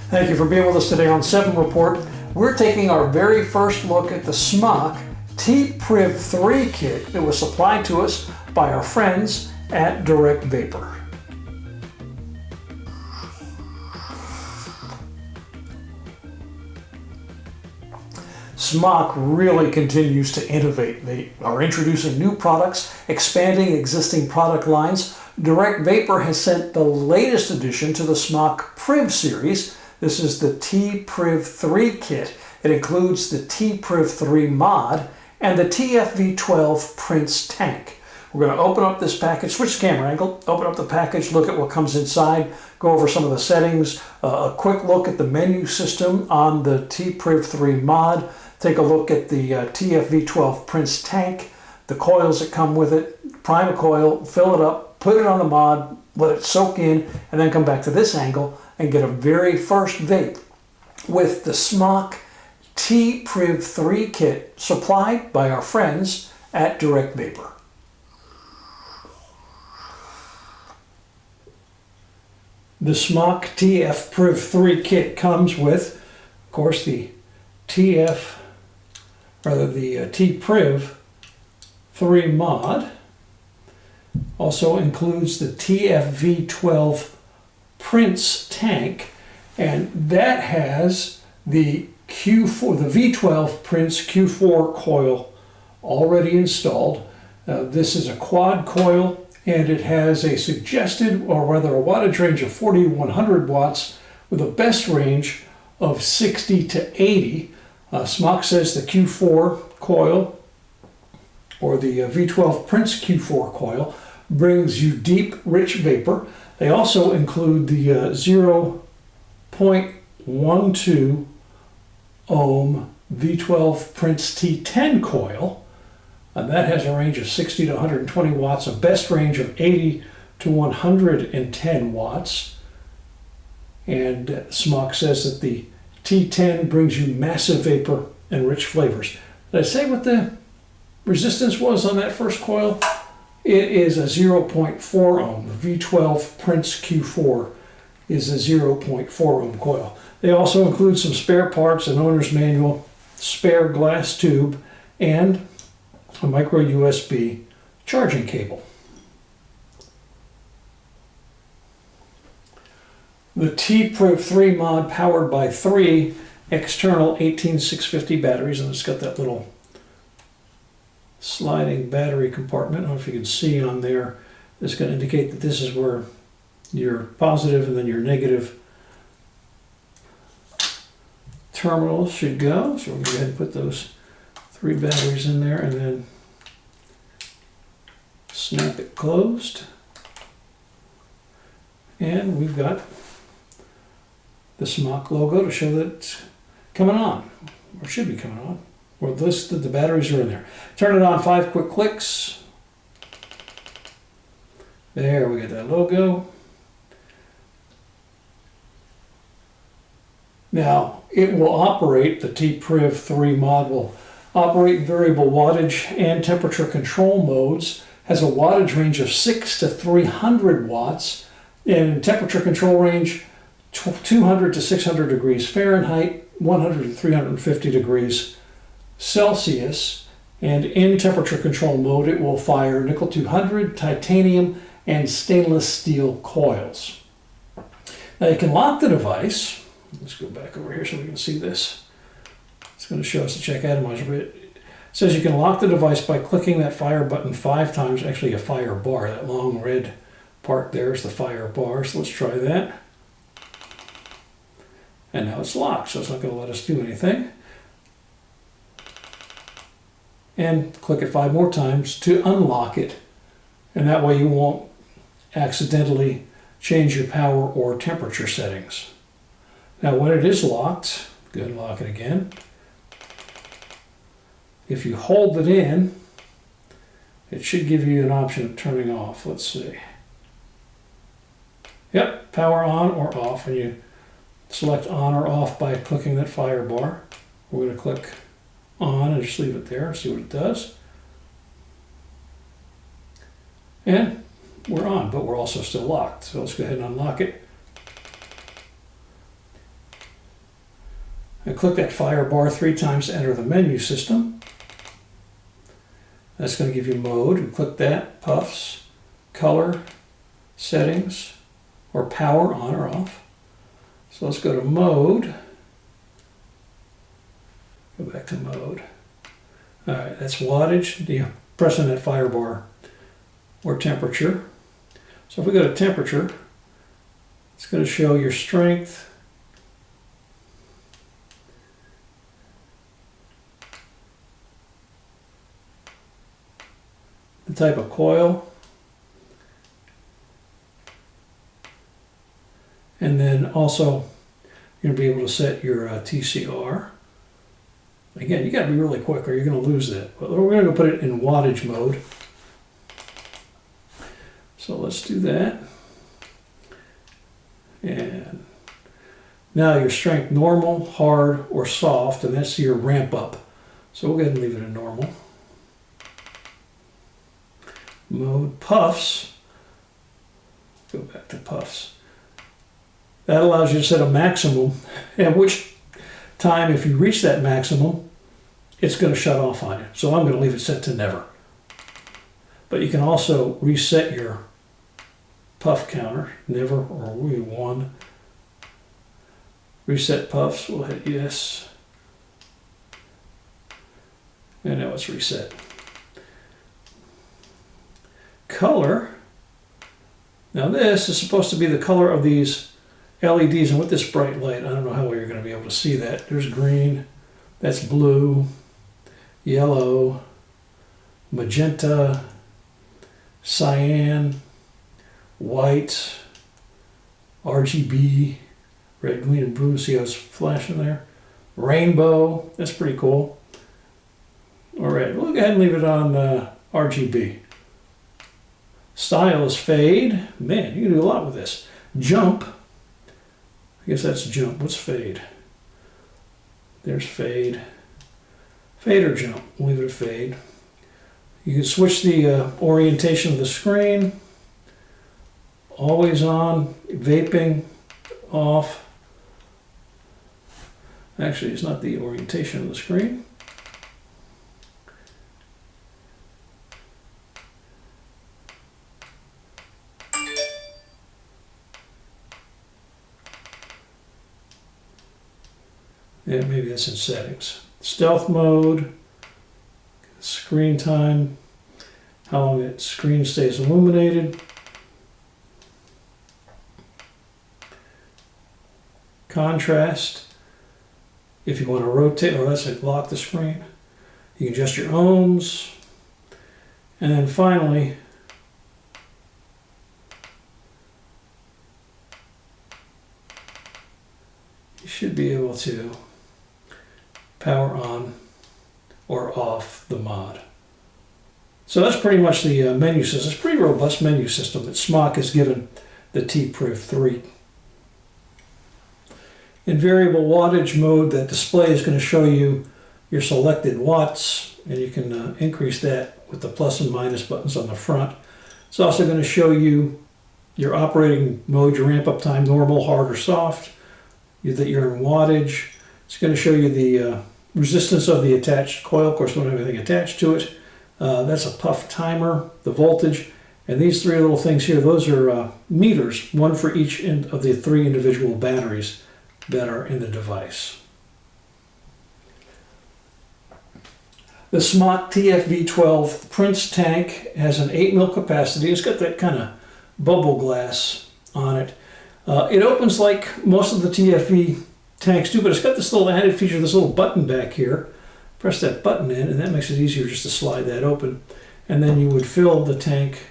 Thank you for being with us today on 7 Report. We're taking our very first look at the SMOK T-Priv 3 kit that was supplied to us by our friends at Direct Vapor. SMOK really continues to innovate. They are introducing new products, expanding existing product lines. Direct Vapor has sent the latest addition to the SMOK Priv series. This is the T-Priv 3 kit. It includes the T-Priv 3 mod and the TFV12 Prince tank. We're going to open up this package, switch the camera angle, open up the package, look at what comes inside, go over some of the settings, a quick look at the menu system on the T-Priv 3 mod, take a look at the TFV12 Prince tank, the coils that come with it, prime a coil, fill it up, put it on the mod, let it soak in, and then come back to this angle and get a very first vape with the SMOK T-Priv 3 kit supplied by our friends at Direct Vapor. The SMOK T-Priv 3 kit comes with, of course, the T-Priv 3 mod. Also includes the TFV12 Prince tank, and that has the Q4, the V12 Prince Q4 coil already installed. This is a quad coil, and it has a suggested, or rather a wattage range of 40 to 100 watts with a best range of 60 to 80. SMOK says the Q4 coil, or the V12 Prince Q4 coil, brings you deep, rich vapor. They also include the 0.12 ohm V12 Prince T10 coil, and that has a range of 60 to 120 watts, a best range of 80 to 110 watts. And SMOK says that the T10 brings you massive vapor and rich flavors. Did I say what the resistance was on that first coil? It is a 0.4 ohm. The V12 Prince Q4 is a 0.4 ohm coil. They also include some spare parts, an owner's manual, spare glass tube, and a micro USB charging cable. The T-Priv 3 mod powered by 3 external 18650 batteries, and it's got that little sliding battery compartment. I don't know if you can see on there. It's going to indicate that this is where your positive and then your negative terminals should go. So we're going to go ahead and put those 3 batteries in there and then snap it closed. And we've got the SMOK logo to show that it's coming on, or should be coming on. Or this, the batteries are in there. Turn it on, 5 quick clicks. There, we got that logo. Now, it will operate, the T-Priv 3 mod will operate variable wattage and temperature control modes, has a wattage range of 6 to 300 watts, and temperature control range 200 to 600 degrees Fahrenheit, 100 to 350 degrees Celsius, and in temperature control mode it will fire nickel 200, titanium, and stainless steel coils. Now you can lock the device. Let's go back over here so we can see this. It's going to show us the check atomizer, but it says you can lock the device by clicking that fire button 5 times, actually a fire bar. That long red part there is the fire bar, so let's try that. And now it's locked, so it's not going to let us do anything. And click it 5 more times to unlock it, and that way you won't accidentally change your power or temperature settings. Now when it is locked, go ahead and lock it again. If you hold it in, it should give you an option of turning off. Let's see. Yep, power on or off, and you select on or off by clicking that fire bar. We're going to click on and just leave it there and see what it does. And we're on, but we're also still locked. So let's go ahead and unlock it. And click that fire bar 3 times to enter the menu system. That's going to give you mode. And click that, puffs, color, settings, or power on or off. So let's go to mode. Go back to mode. All right, that's wattage. You pressing that fire bar, or temperature. So if we go to temperature, it's going to show your strength, the type of coil, and then also you're going to be able to set your TCR. Again, you got to be really quick or you're going to lose that. But we're going to put it in wattage mode. So let's do that. And now your strength normal, hard, or soft, and that's your ramp up. So we'll go ahead and leave it in normal. Mode puffs. Go back to puffs. That allows you to set a maximum, at which time, if you reach that maximum, it's going to shut off on you. So I'm going to leave it set to never. But you can also reset your puff counter, never or 1. Reset puffs, we'll hit yes. And now it's reset. Color. Now this is supposed to be the color of these LEDs, and with this bright light, I don't know how well you're going to be able to see that. There's green, that's blue, yellow, magenta, cyan, white, RGB, red, green, and blue. See how it's flashing there? Rainbow, that's pretty cool. All right, we'll go ahead and leave it on RGB. Style is fade. Man, you can do a lot with this. Jump. I guess that's jump. What's fade? There's fade. Fade or jump. We'll leave it at fade. You can switch the orientation of the screen. Always on. Vaping. Off. Actually, it's not the orientation of the screen. Yeah, maybe that's in settings. Stealth mode, screen time, how long that screen stays illuminated, contrast, if you want to rotate, or let's say lock the screen, you can adjust your ohms, and then finally, you should be able to power on or off the mod. So that's pretty much the menu system. It's a pretty robust menu system that SMOK has given the T-Priv 3. In variable wattage mode, that display is going to show you your selected watts, and you can increase that with the plus and minus buttons on the front. It's also going to show you your operating mode, your ramp up time, normal, hard, or soft, that you're in wattage. It's going to show you the resistance of the attached coil. Of course, we don't have anything attached to it. That's a puff timer, the voltage, and these 3 little things here, those are meters, one for each of the 3 individual batteries that are in the device. The SMOK TFV12 Prince tank has an 8 ml capacity. It's got that kind of bubble glass on it. It opens like most of the TFV tanks do, but it's got this little added feature, this little button back here. Press that button in, and that makes it easier just to slide that open. And then you would fill the tank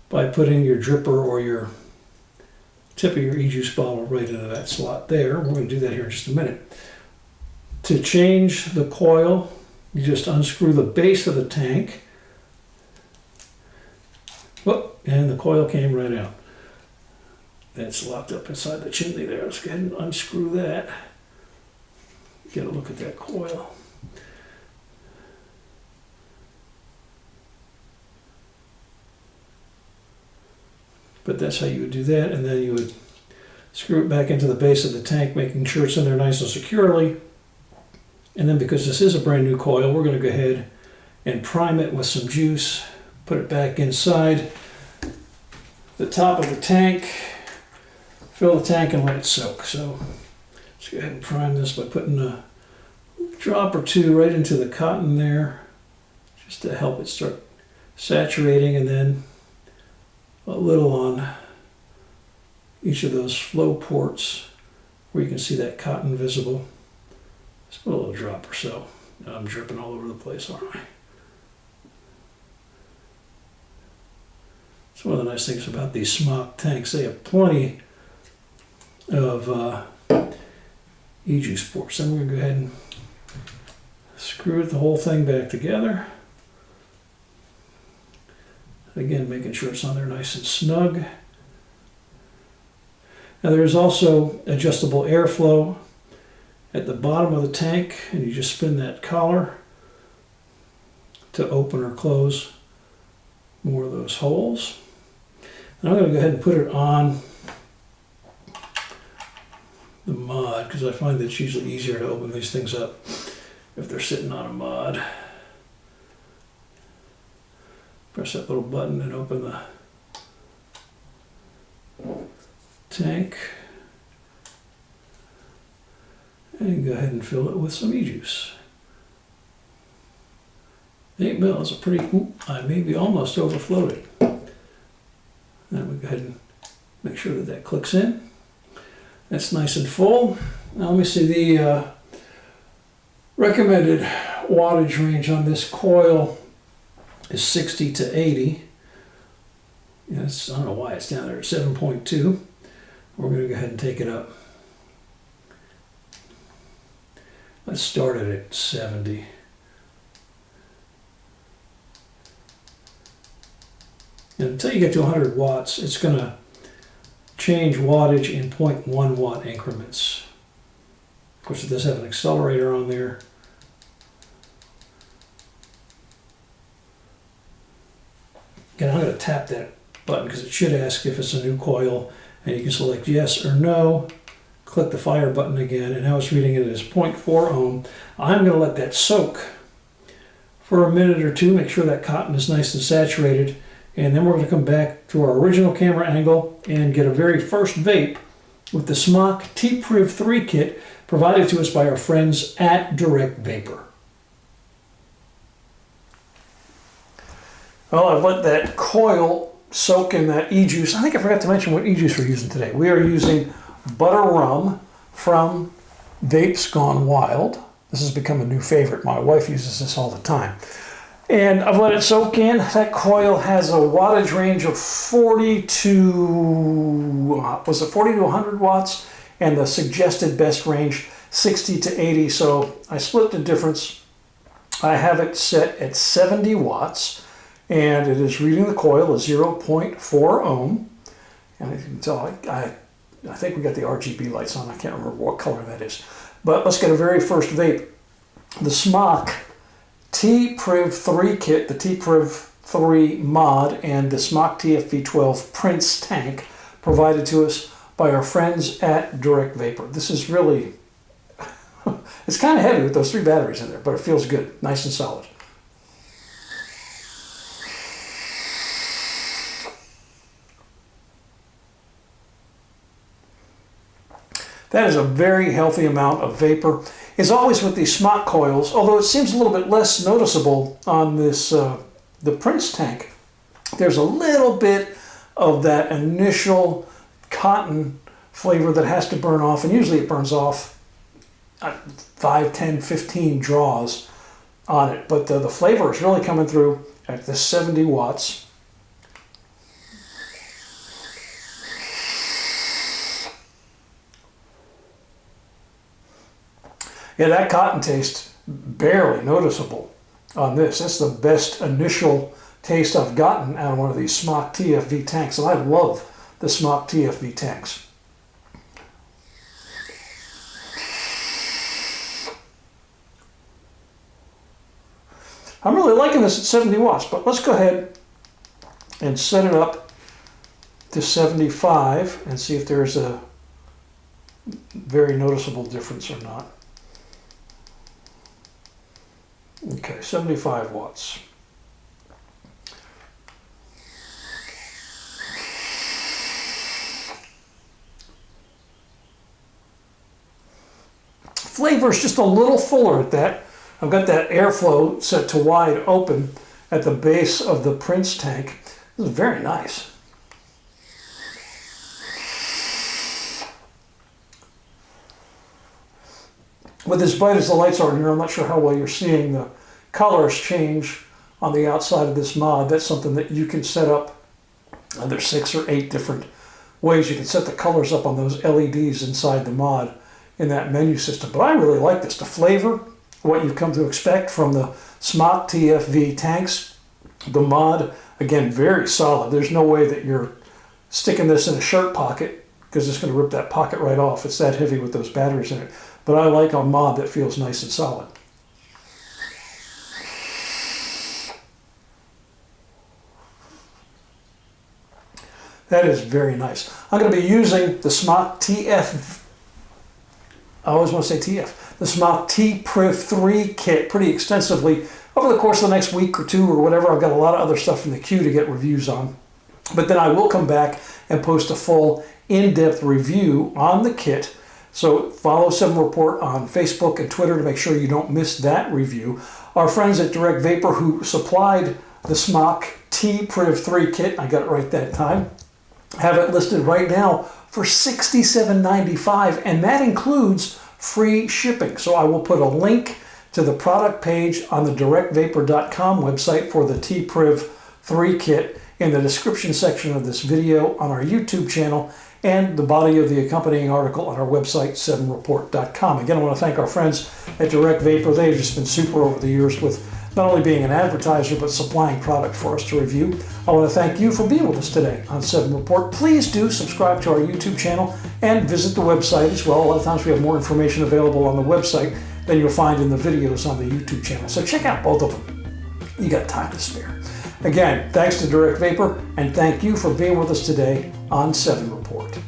by putting your dripper or your tip of your e-juice bottle right into that slot there. We're going to do that here in just a minute. To change the coil, you just unscrew the base of the tank. Whoop, and the coil came right out. That's locked up inside the chimney there. Let's go ahead and unscrew that. Get a look at that coil. But that's how you would do that, and then you would screw it back into the base of the tank, making sure it's in there nice and securely. And then because this is a brand new coil, we're going to go ahead and prime it with some juice, put it back inside the top of the tank, fill the tank and let it soak. So let's go ahead and prime this by putting a drop or two right into the cotton there, just to help it start saturating, and then a little on each of those flow ports where you can see that cotton visible. Just put a little drop or so. I'm dripping all over the place, aren't I? It's one of the nice things about these SMOK tanks. They have plenty of e-juice ports. Then we're going to go ahead and screw the whole thing back together. Again, making sure it's on there nice and snug. Now there's also adjustable airflow at the bottom of the tank, and you just spin that collar to open or close more of those holes. And I'm going to go ahead and put it on the mod, because I find that it's usually easier to open these things up if they're sitting on a mod. Press that little button and open the tank. And go ahead and fill it with some e-juice. 8 ml is a pretty, I may be almost overflowed it. Then we go ahead and make sure that that clicks in. That's nice and full. Now let me see, the recommended wattage range on this coil is 60 to 80. Yes, I don't know why it's down there at 7.2. We're going to go ahead and take it up. Let's start it at 70. And until you get to 100 watts, it's going to change wattage in 0.1 watt increments. Of course, it does have an accelerator on there. Again, I'm going to tap that button because it should ask if it's a new coil, and you can select yes or no. Click the fire button again, and now it's reading it as 0.4 ohm. I'm going to let that soak for a minute or two, make sure that cotton is nice and saturated, and then we're going to come back to our original camera angle and get a very first vape with the SMOK T-Priv 3 kit provided to us by our friends at Direct Vapor. Well, I've let that coil soak in that e-juice. I think I forgot to mention what e-juice we're using today. We are using butter rum from Vapes Gone Wild. This has become a new favorite. My wife uses this all the time. And I've let it soak in. That coil has a wattage range of 40 to 100 watts, and the suggested best range 60 to 80. So I split the difference. I have it set at 70 watts, and it is reading the coil as 0.4 ohm. And as you can tell, I think we got the RGB lights on. I can't remember what color that is. But let's get a very first vape. The SMOK T-Priv 3 kit, the T-Priv 3 mod, and the SMOK TFV12 Prince tank provided to us by our friends at Direct Vapor. This is really, it's kind of heavy with those 3 batteries in there, but it feels good, nice and solid. That is a very healthy amount of vapor. As always with these SMOK coils, although it seems a little bit less noticeable on this the Prince tank, there's a little bit of that initial cotton flavor that has to burn off, and usually it burns off 5, 10, 15 draws on it. But the flavor is really coming through at the 70 watts. Yeah, that cotton taste barely noticeable on this. That's the best initial taste I've gotten out of one of these SMOK TFV tanks, and I love the SMOK TFV tanks. I'm really liking this at 70 watts, but let's go ahead and set it up to 75 and see if there's a very noticeable difference or not. Okay, 75 watts. Flavor is just a little fuller at that. I've got that airflow set to wide open at the base of the Prince tank. This is very nice. With as bright as the lights are in here, I'm not sure how well you're seeing the colors change on the outside of this mod. That's something that you can set up. There's 6 or 8 different ways you can set the colors up on those LEDs inside the mod in that menu system. But I really like this. The flavor, what you've come to expect from the SMOK TFV tanks. The mod, again, very solid. There's no way that you're sticking this in a shirt pocket because it's going to rip that pocket right off. It's that heavy with those batteries in it. But I like a mod that feels nice and solid. That is very nice. I'm going to be using the SMOK TF, I always want to say TF, the SMOK T-Priv 3 kit pretty extensively over the course of the next week or two or whatever. I've got a lot of other stuff in the queue to get reviews on. But then I will come back and post a full in-depth review on the kit. So follow 7 Report on Facebook and Twitter to make sure you don't miss that review. Our friends at Direct Vapor who supplied the SMOK T-Priv 3 kit, I got it right that time, have it listed right now for $67.95, and that includes free shipping. So I will put a link to the product page on the directvapor.com website for the T-Priv 3 kit in the description section of this video on our YouTube channel and the body of the accompanying article on our website, 7report.com. Again, I want to thank our friends at Direct Vapor. They've just been super over the years with not only being an advertiser, but supplying product for us to review. I want to thank you for being with us today on 7 Report. Please do subscribe to our YouTube channel and visit the website as well. A lot of times we have more information available on the website than you'll find in the videos on the YouTube channel. So check out both of them. You got time to spare. Again, thanks to Direct Vapor, and thank you for being with us today on 7 Report.